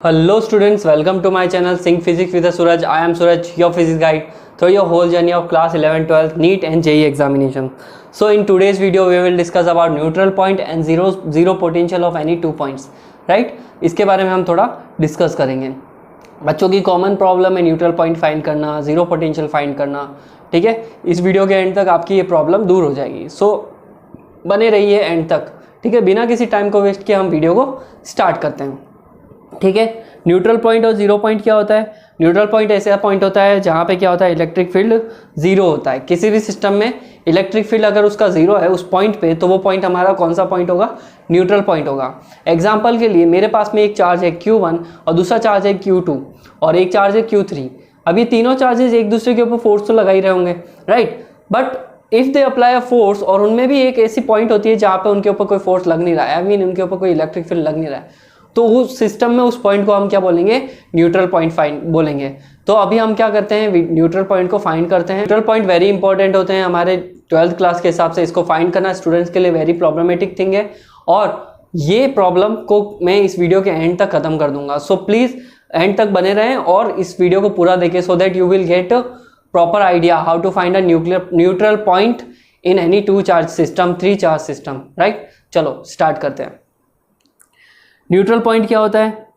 Hello students, welcome to my channel Sync Physics with Suraj. I am Suraj, your physics guide through your whole journey of class 11, 12, NEET and JEE examination. So in today's video we will discuss about neutral point and zero potential of any 2 points, right? इसके बारे में हम थोड़ा discuss करेंगे. बच्चों की common problem है neutral point find करना, जीरो पोटेंशियल फाइंड करना. ठीक है, इस वीडियो के एंड तक आपकी ये प्रॉब्लम दूर हो जाएगी. सो बने रहिए एंड तक. ठीक है, बिना किसी टाइम को वेस्ट किए हम वीडियो को स्टार्ट करते हैं. ठीक है, न्यूट्रल पॉइंट और जीरो पॉइंट क्या होता है? न्यूट्रल पॉइंट ऐसा पॉइंट होता है जहाँ पे क्या होता है, इलेक्ट्रिक फील्ड जीरो होता है. किसी भी सिस्टम में इलेक्ट्रिक फील्ड अगर उसका जीरो है उस पॉइंट पे, तो वो पॉइंट हमारा कौन सा पॉइंट होगा? न्यूट्रल पॉइंट होगा. एग्जाम्पल के लिए मेरे पास में एक चार्ज है Q1 और दूसरा चार्ज है Q2 और एक चार्ज है Q3. अब ये तीनों चार्जेस एक दूसरे के ऊपर फोर्स तो लगा ही रहे होंगे, right? But if they apply a force, और उनमें भी एक ऐसी पॉइंट होती है जहाँ पे उनके ऊपर कोई फोर्स लग नहीं रहा है, आई मीन उनके ऊपर कोई इलेक्ट्रिक फील्ड लग नहीं रहा है, तो उस सिस्टम में उस पॉइंट को हम क्या बोलेंगे? न्यूट्रल पॉइंट फाइंड बोलेंगे. तो अभी हम क्या करते हैं, न्यूट्रल पॉइंट को फाइंड करते हैं. न्यूट्रल पॉइंट वेरी इंपॉर्टेंट होते हैं हमारे 12th क्लास के हिसाब से. इसको फाइंड करना स्टूडेंट्स के लिए वेरी प्रॉब्लमेटिक थिंग है और ये प्रॉब्लम को मैं इस वीडियो के एंड तक खत्म कर दूंगा. सो प्लीज एंड तक बने रहें और इस वीडियो को पूरा देखें, so that you will get proper idea how to find a neutral point in any 2 charge system, 3 charge system, right? चलो स्टार्ट करते हैं. न्यूट्रल पॉइंट क्या होता है?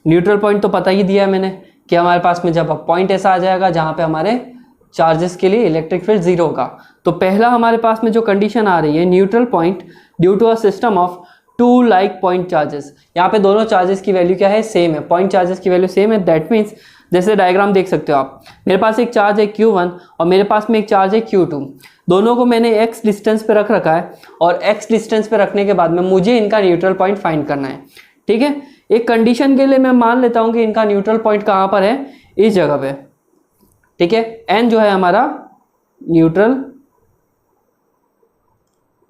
न्यूट्रल पॉइंट तो पता ही दिया है मैंने कि हमारे पास में जब पॉइंट ऐसा आ जाएगा जहाँ पे हमारे चार्जेस के लिए इलेक्ट्रिक फील्ड जीरो होगा. तो पहला हमारे पास में जो कंडीशन आ रही है, neutral point due to a system of 2 like point charges. यहाँ पे दोनों चार्जेस की वैल्यू क्या है? सेम है. पॉइंट चार्जेस की वैल्यू सेम है. दैट मीन्स जैसे डायग्राम देख सकते हो आप, मेरे पास एक चार्ज है Q1 और मेरे पास में एक चार्ज है Q2. दोनों को मैंने x डिस्टेंस पे रख रखा है और x डिस्टेंस पे रखने के बाद में मुझे इनका न्यूट्रल पॉइंट फाइंड करना है. ठीक है, एक कंडीशन के लिए मैं मान लेता हूं कि इनका न्यूट्रल पॉइंट कहां पर है? इस जगह पे. ठीक है, n जो है हमारा न्यूट्रल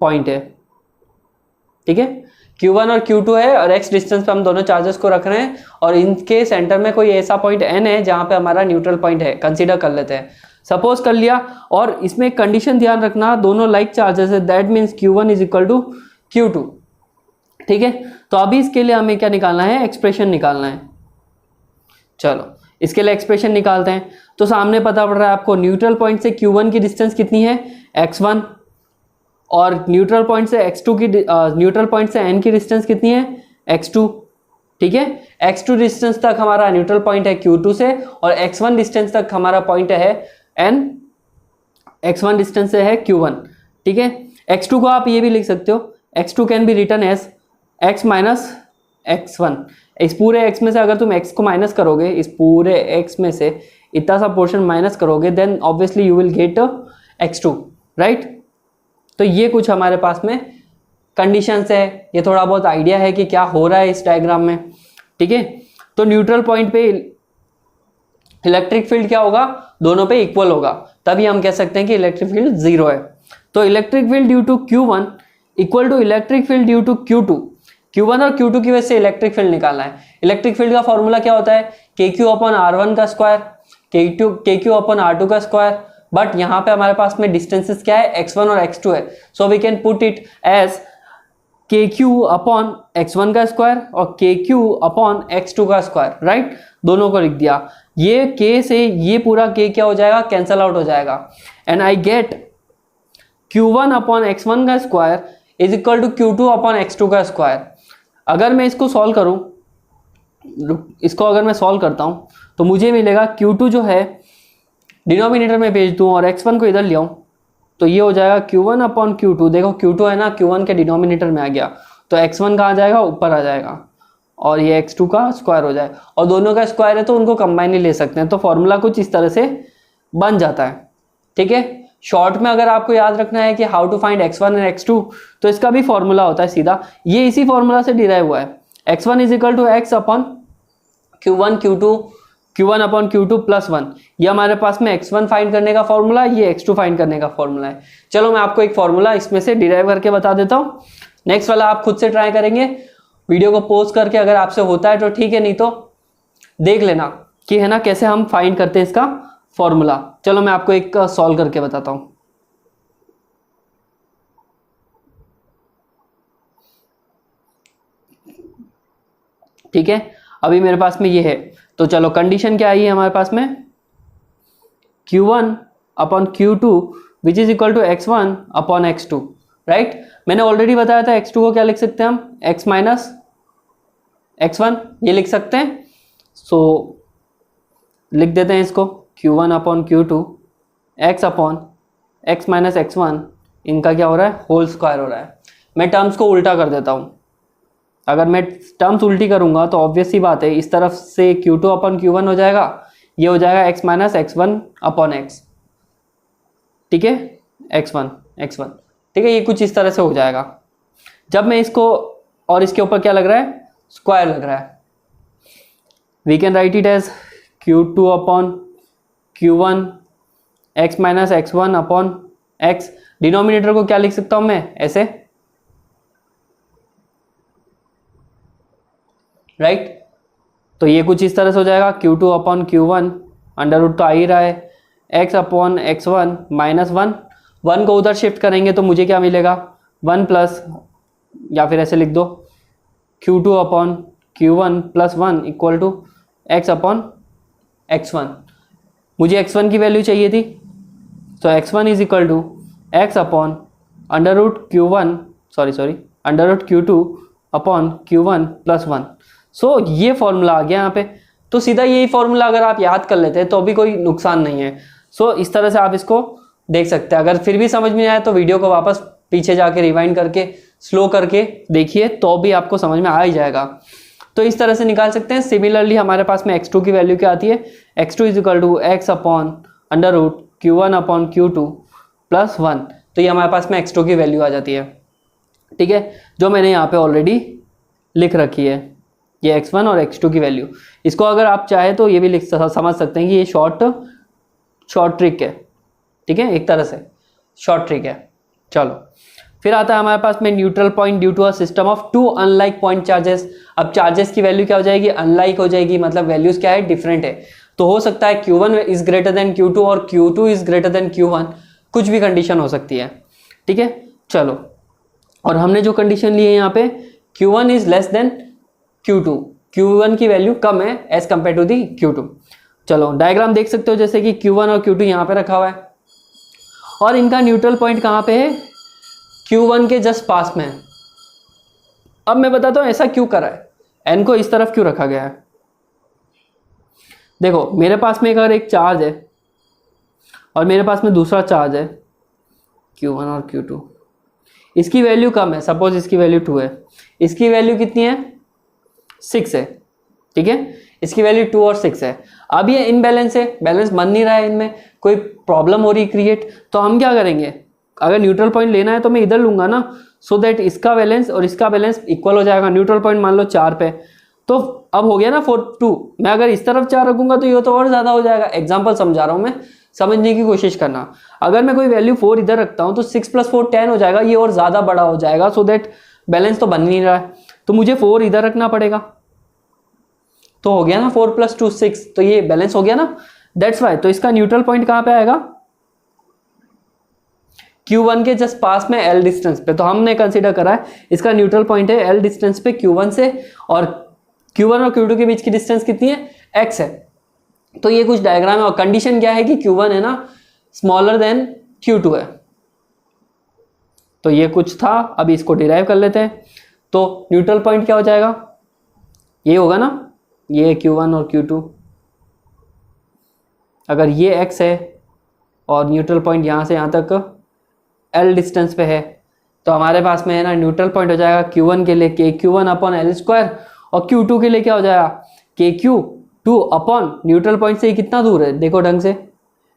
पॉइंट है. ठीक है, Q1 और Q2 है और x डिस्टेंस पे हम दोनों चार्जेस को रख रहे हैं और इनके सेंटर में कोई ऐसा पॉइंट n है जहां पे हमारा न्यूट्रल पॉइंट है. कंसीडर कर लेते हैं, सपोज कर लिया. और इसमें एक कंडीशन ध्यान रखना, दोनों लाइक चार्जेस है. That means Q1 is equal to Q2. ठीक है, तो अभी इसके लिए हमें क्या निकालना है? एक्सप्रेशन निकालना है. चलो इसके लिए एक्सप्रेशन निकालते हैं. तो सामने पता पड़ रहा है आपको, न्यूट्रल पॉइंट से Q1 की डिस्टेंस कितनी है? x1. और न्यूट्रल पॉइंट से x2 की न्यूट्रल पॉइंट से n की डिस्टेंस कितनी है? x2. ठीक है, x2 डिस्टेंस तक हमारा न्यूट्रल पॉइंट है Q2 से और x1 डिस्टेंस तक हमारा पॉइंट है n, x1 डिस्टेंस से है Q1. ठीक है, x2 को आप ये भी लिख सकते हो, x2 can be written as x minus x1. इस पूरे x में से अगर तुम x को माइनस करोगे, इस पूरे x में से इतना सा पोर्शन माइनस करोगे, then obviously you will get x2, right? तो ये कुछ हमारे पास में कंडीशंस है. ये थोड़ा बहुत आइडिया है कि क्या हो रहा है इस डायग्राम में. ठीक है, तो न्यूट्रल पॉइंट पे इलेक्ट्रिक फील्ड क्या होगा? दोनों पे इक्वल होगा, तभी हम कह सकते हैं कि इलेक्ट्रिक फील्ड जीरो है. तो electric field due to Q1 equal to electric field due to Q2. Q1 और Q2 की वजह से इलेक्ट्रिक फील्ड निकालना है. इलेक्ट्रिक फील्ड का फॉर्मूला क्या होता है? KQ अपॉन R1 का स्क्वायर, KQ अपॉन R2 का स्क्वायर. बट यहाँ पे हमारे पास में डिस्टेंसेस क्या है? x1 और x2 है. So we can put it as KQ upon x1 का स्क्वायर और KQ अपॉन x2 का स्क्वायर, राइट? दोनों को लिख दिया. ये K से ये पूरा K क्या हो जाएगा? कैंसल आउट हो जाएगा. And I get Q1 upon x1 का square is equal to Q2 upon x2 का स्क्वायर. अगर मैं इसको सॉल्व करूं, इसको अगर मैं सॉल्व करता हूं तो मुझे मिलेगा Q2 जो है डिनोमिनेटर में भेज दूं और x1 को इधर ले आऊं, तो ये हो जाएगा Q1 अपॉन Q2. देखो Q2 है ना, Q1 के डिनोमिनेटर में आ गया, तो x1 कहाँ जाएगा? ऊपर आ जाएगा और ये x2 का स्क्वायर हो जाएगा. और दोनों का स्क्वायर है तो उनको कंबाइन ही ले सकते हैं. तो फॉर्मूला कुछ इस तरह से बन जाता है. ठीक है, शॉर्ट में अगर आपको याद रखना है कि how to find x1 and x2, तो इसका भी फॉर्मूला होता है सीधा. ये इसी फॉर्मूला से डिराइव हुआ है. x1 is equal to x upon Q1 upon Q2 plus 1. ये हमारे पास में x1 फाइंड करने का फॉर्मूला, ये x2 फाइंड करने का फॉर्मूला है. चलो मैं आपको एक फॉर्मूला इसमें से डिराइव करके बता देता हूँ. नेक्स्ट वाला आप खुद से ट्राई करेंगे, वीडियो को पॉज करके. अगर आपसे होता है तो ठीक है, नहीं तो देख लेना कि है ना कैसे हम फाइंड करते हैं इसका फॉर्मूला. चलो मैं आपको एक सॉल्व करके बताता हूं. ठीक है, अभी मेरे पास में ये है, तो चलो कंडीशन क्या आई है हमारे पास में, Q1 upon Q2 which is equal to x1 upon x2, right. मैंने ऑलरेडी बताया था x2 को क्या लिख सकते हैं हम, x माइनस x1 ये लिख सकते हैं। सो लिख देते हैं इसको Q1 upon Q2 x upon x minus x1, इनका क्या हो रहा है, होल स्क्वायर हो रहा है। मैं टर्म्स को उल्टा कर देता हूँ, अगर मैं टर्म्स उल्टी करूँगा तो ऑब्वियस सी बात है, इस तरफ से Q2 अपॉन Q1 हो जाएगा, ये हो जाएगा x minus x1 upon x, ठीक है, x1 ठीक है, ये कुछ इस तरह से हो जाएगा। जब मैं इसको, और इसके ऊपर क्या लग रहा है, स्क्वायर लग रहा है, we can write it as Q2 upon Q1 x minus x1 upon x। Denominator को क्या लिख सकता हूं मैं, ऐसे, राइट। तो ये कुछ इस तरह से हो जाएगा Q2 upon Q1, under root तो आ ही रहा है, x अपॉन x1 माइनस 1 को उधर शिफ्ट करेंगे तो मुझे क्या मिलेगा, 1 प्लस, या फिर ऐसे लिख दो Q2 upon Q1 plus 1 equal to x upon x1। मुझे x1 की वैल्यू चाहिए थी, तो x1 is equal to x upon under root Q1 under root Q2 upon Q1 plus 1। So ये फॉर्मूला आ गया यहाँ पे। तो सीधा यही फॉर्मूला अगर आप याद कर लेते हैं तो भी कोई नुकसान नहीं है। सो इस तरह से आप इसको देख सकते हैं। अगर फिर भी समझ में नहीं आया तो वीडियो को वापस पीछे जाके रिवाइंड करके स्लो करके देखिए, तो भी आपको समझ में आ ही जाएगा। तो इस तरह से निकाल सकते हैं। सिमिलरली हमारे पास में x2 की वैल्यू क्या आती है, x2 is equal to x upon under root Q1 upon Q2 plus 1। तो ये हमारे पास में x2 की वैल्यू आ जाती है, ठीक है, जो मैंने यहाँ पे ऑलरेडी लिख रखी है, ये x1 और x2 की वैल्यू। इसको अगर आप चाहे तो ये भी समझ सकते हैं कि ये शॉर्ट ट्रिक है, ठीक है, एक तरह से शॉर्ट ट्रिक है। चलो फिर आता है हमारे पास में neutral point due to a system of two unlike point charges. अब चार्जेस की वैल्यू क्या हो जाएगी, अनलाइक हो जाएगी, मतलब वैल्यूज क्या है, डिफरेंट है। तो हो सकता है Q1 is greater than Q2 और Q2 is greater than Q1, कुछ भी कंडीशन हो सकती है, ठीक है। चलो, और हमने जो कंडीशन ली है यहाँ पे, Q1 is less than Q2, Q1 की वैल्यू कम है as compare to the Q2। चलो डायग्राम देख सकते हो, जैसे कि Q1 और Q2 यहाँ पे रखा हुआ है और इनका न्यूट्रल पॉइंट कहाँ पे है, Q1 के जस्ट पास में है। अब मैं बताता हूँ ऐसा क्यों करा है, N को इस तरफ क्यों रखा गया है। देखो मेरे पास में अगर एक चार्ज है और मेरे पास में दूसरा चार्ज है Q1 और Q2, इसकी वैल्यू कम है, सपोज इसकी वैल्यू 2 है, इसकी वैल्यू कितनी है, 6 है, ठीक है, इसकी वैल्यू 2 और 6 है। अब ये इनबैलेंस है, बैलेंस बन नहीं रहा है, इनमें कोई प्रॉब्लम हो रही क्रिएट। तो हम क्या करेंगे, अगर न्यूट्रल पॉइंट लेना है तो मैं इधर लूंगा ना, सो दैट इसका बैलेंस और इसका बैलेंस इक्वल हो जाएगा। न्यूट्रल पॉइंट मान लो 4 पे, तो अब हो गया ना 4 2। मैं अगर इस तरफ 4 रखूंगा तो ये तो और ज्यादा हो जाएगा। एग्जाम्पल समझा रहा हूं मैं, समझने की कोशिश करना। अगर मैं कोई वैल्यू 4 इधर रखता हूं तो 6 + 4 10 हो जाएगा, ये और ज्यादा बड़ा हो जाएगा, सो दैट बैलेंस तो बन नहीं रहा है, तो मुझे 4 इधर रखना पड़ेगा। तो हो गया ना 4 + 2 6, तो ये बैलेंस हो गया ना, दैट्स वाई। तो इसका न्यूट्रल पॉइंट कहां पे आएगा, Q1 के जस्ट पास में L डिस्टेंस पे। तो हमने कंसीडर करा है इसका न्यूट्रल पॉइंट है L डिस्टेंस पे Q1 से, और Q1 और Q2 के बीच की डिस्टेंस कितनी है, X है। तो ये कुछ डायग्राम है और कंडीशन क्या है कि Q1 है ना स्मॉलर देन Q2 है। तो ये कुछ था, अभी इसको डिराइव कर लेते हैं। तो न्यूट्रल पॉइंट क्या हो जाएगा, ये होगा ना, ये Q1 और Q2, अगर ये X है और न्यूट्रल पॉइंट यहाँ से यहाँ तक L डिस्टेंस पे है, तो हमारे पास में है ना न्यूट्रल पॉइंट हो जाएगा Q1 के लिए KQ1 अपॉन L² और Q2 के लिए क्या हो जाएगा KQ2 अपॉन न्यूट्रल पॉइंट से कितना दूर है, देखो ढंग से,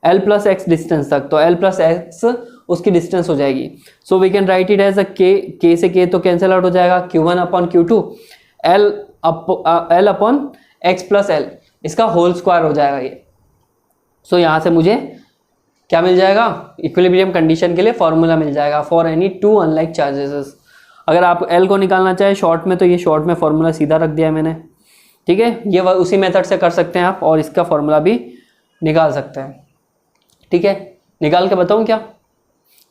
L + X डिस्टेंस तक, तो L + X उसकी डिस्टेंस हो जाएगी। So we can write it as a K से K तो कैंसिल आउट हो जाएगा, Q1 upon Q2 L upon X + L, इसका होल स्क्वायर हो जाएगा ये। सो यहाँ से मुझे क्या मिल जाएगा, इक्विलिब्रियम कंडीशन के लिए फॉर्मूला मिल जाएगा for any two unlike charges. अगर आप L को निकालना चाहे शॉर्ट में, तो ये शॉर्ट में फॉर्मूला सीधा रख दिया है मैंने, ठीक है। ये उसी मेथड से कर सकते हैं आप, और इसका फॉर्मूला भी निकाल सकते हैं, ठीक है। निकाल के बताऊं क्या,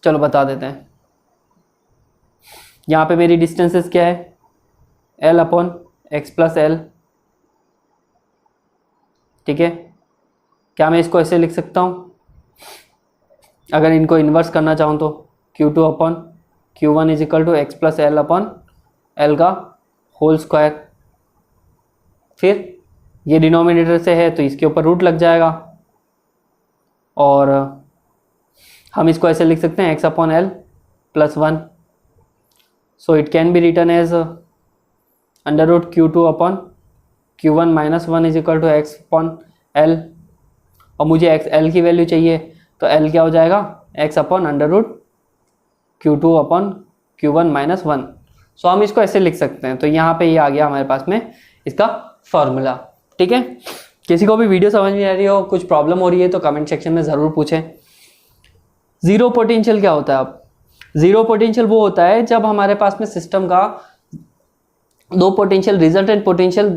चलो बता देते हैं। यहाँ पे मेरी डिस्टेंसेस क्या है, L अपॉन X + L, ठीक है। क्या मैं इसको ऐसे लिख सकता हूँ, अगर इनको इन्वर्स करना चाहूँ तो Q2 upon Q1 is equal to x plus L upon L का होल स्क्वायर। फिर ये डिनोमिनेटर से है तो इसके ऊपर रूट लग जाएगा, और हम इसको ऐसे लिख सकते हैं x upon L plus 1। So it can be written as under root Q2 upon Q1 minus 1 is equal to x upon L, और मुझे एक्स एल की वैल्यू चाहिए तो एल क्या हो जाएगा, x upon under root Q2 upon Q1 minus 1। सो हम इसको ऐसे लिख सकते हैं। तो यहाँ पे ये आ गया हमारे पास में इसका फॉर्मूला। ठीक है, किसी को भी वीडियो समझ में आ रही हो, कुछ प्रॉब्लम हो रही है तो कमेंट सेक्शन में ज़रूर पूछें। ज़ीरो पोटेंशियल क्या होता है? अब ज़ीरो पोटेंशियल वो होता है जब हमारे पास में सिस्टम का दो पोटेंशियल रिजल्टेंट पोटेंशियल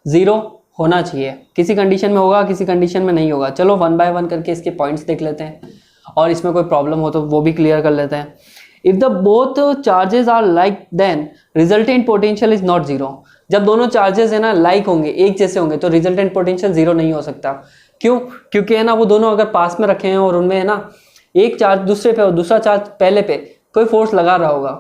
ज़ीरो होना चाहिए। किसी कंडीशन में होगा, किसी कंडीशन में नहीं होगा। चलो वन बाय वन करके इसके पॉइंट्स देख लेते हैं, और इसमें कोई प्रॉब्लम हो तो वो भी क्लियर कर लेते हैं। If the both charges are like then resultant potential is not zero. जब दोनों चार्जेस है ना लाइक होंगे, एक जैसे होंगे, तो रिजल्टेंट पोटेंशियल जीरो नहीं हो सकता। क्यों? क्योंकि है ना वो दोनों अगर पास में रखे हैं और उनमें है ना एक चार्ज दूसरे पे और दूसरा चार्ज पहले पे कोई फोर्स लगा रहा होगा,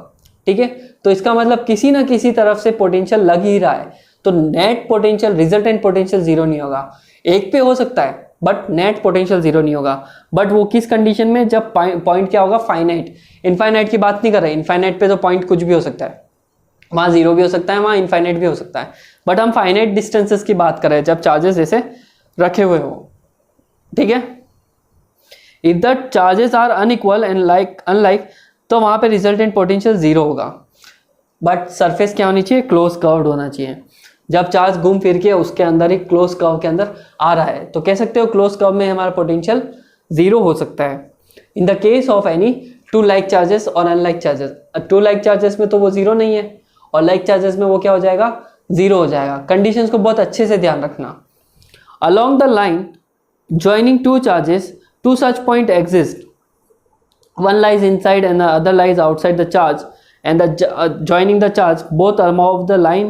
ठीक है, तो इसका मतलब किसी ना किसी तरफ से पोटेंशियल लग ही रहा है, तो net potential resultant potential zero नहीं होगा। एक पे हो सकता है बट नेट पोटेंशियल जीरो नहीं होगा। बट वो किस कंडीशन में? जब पॉइंट क्या होगा, फाइनाइट। इनफाइनाइट की बात नहीं कर रहे, इनफाइनाइट पे तो पॉइंट कुछ भी हो सकता है, वहाँ जीरो भी हो सकता है, वहाँ इनफाइनाइट भी हो सकता है, बट हम फाइनाइट डिस्टेंसेस की बात कर रहे हैं जब चार्जेस ऐसे रखे हुए हो। ठीक है, if the charges are unequal and unlike, तो वहाँ पे रिजल्टेंट पोटेंशियल जीरो होगा। बट सरफेस क्या होनी चाहिए? क्लोज कर्व्ड होना चाहिए। जब चार्ज घूम फिर के उसके अंदर एक क्लोज कर्व के अंदर आ रहा है तो कह सकते हो क्लोज कर्व में हमारा पोटेंशियल जीरो हो सकता है। In the case of any two like charges और unlike charges, two like charges में तो वो जीरो नहीं है, और लाइक चार्जेस में वो क्या हो जाएगा, जीरो हो जाएगा। कंडीशंस को बहुत अच्छे से ध्यान रखना। Along the line joining two charges, two such point exist, one lies inside and the other lies outside the charge, and the joining the charge both above the line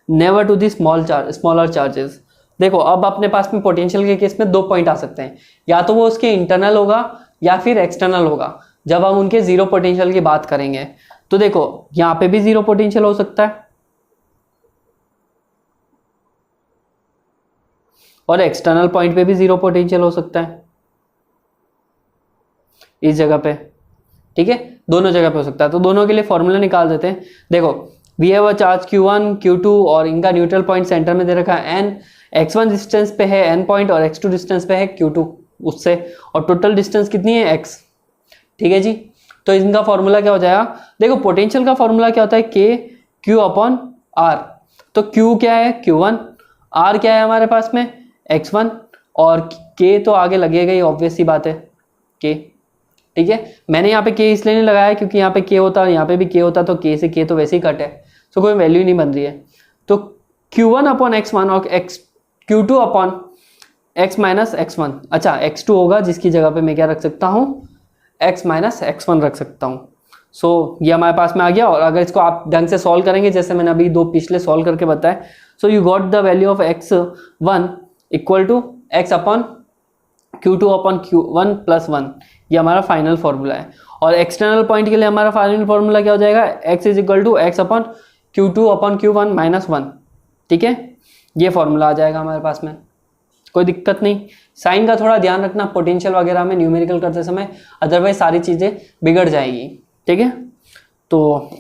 never to the smaller charges। देखो अब अपने पास में potential के case में दो point आ सकते हैं, या तो वो उसके इंटरनल होगा या फिर एक्सटर्नल होगा जब हम उनके जीरो पोटेंशियल की बात करेंगे। तो देखो यहाँ पे भी जीरो पोटेंशियल हो सकता है और एक्सटर्नल पॉइंट पे भी जीरो पोटेंशियल हो सकता है इस जगह पे। ठीक है, दोनों जगह पे हो सकता है। तो दोनों के लिए फॉर्मूला निकाल देते हैं। देखो we have a charge Q1 Q2 और इनका न्यूट्रल पॉइंट सेंटर में दे रखा है n, x1 डिस्टेंस पे है n पॉइंट और x2 डिस्टेंस पे है Q2 उससे, और टोटल डिस्टेंस कितनी है x। ठीक है जी, तो इनका फॉर्मूला क्या हो जाएगा? देखो पोटेंशियल का फॉर्मूला क्या होता है, K Q अपॉन R। तो Q क्या है, Q1, R क्या है हमारे पास में, x1, और K तो आगे लगेगा ही, ऑब्वियस सी बात है K। ठीक है, मैंने यहाँ पे K इसलिए नहीं लगाया क्योंकि यहाँ पे K होता, यहाँ पे भी K होता, तो K से K तो वैसे ही कट है, तो कोई वैल्यू नहीं बन रही है। तो Q1 अपॉन x1 और Q2 upon x minus x1, अच्छा x2 होगा जिसकी जगह पे मैं क्या रख सकता हूँ, x माइनस x1 रख सकता हूँ। सो ये हमारे पास में आ गया। और अगर इसको आप ढंग से सॉल्व करेंगे जैसे मैंने अभी दो पिछले सॉल्व करके बताया, so you got the value of x1 equal to x upon Q2 upon Q1 plus 1, ये हमारा फाइनल फॉर्मूला है। और एक्सटर्नल पॉइंट के लिए हमारा फाइनल फॉर्मूला क्या हो जाएगा, x is equal to x upon Q2 upon Q1 minus 1। ठीक है, ये फॉर्मूला आ जाएगा हमारे पास में, कोई दिक्कत नहीं। साइन का थोड़ा ध्यान रखना पोटेंशियल वगैरह में न्यूमेरिकल करते समय, अदरवाइज सारी चीज़ें बिगड़ जाएगी। ठीक है, तो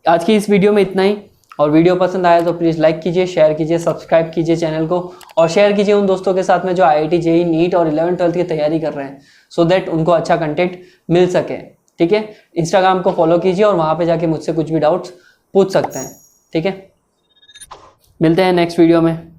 आज की इस वीडियो में इतना ही, और वीडियो पसंद आया तो प्लीज़ लाइक कीजिए, शेयर कीजिए, सब्सक्राइब कीजिए चैनल को, और शेयर कीजिए उन दोस्तों के साथ में जो IIT JEE नीट और 11th-12th की तैयारी कर रहे हैं, सो दैट उनको अच्छा कंटेंट मिल सके। ठीक है, इंस्टाग्राम को फॉलो कीजिए और वहाँ पे जाके मुझसे कुछ भी डाउट्स पूछ सकते हैं। ठीक है, मिलते हैं नेक्स्ट वीडियो में।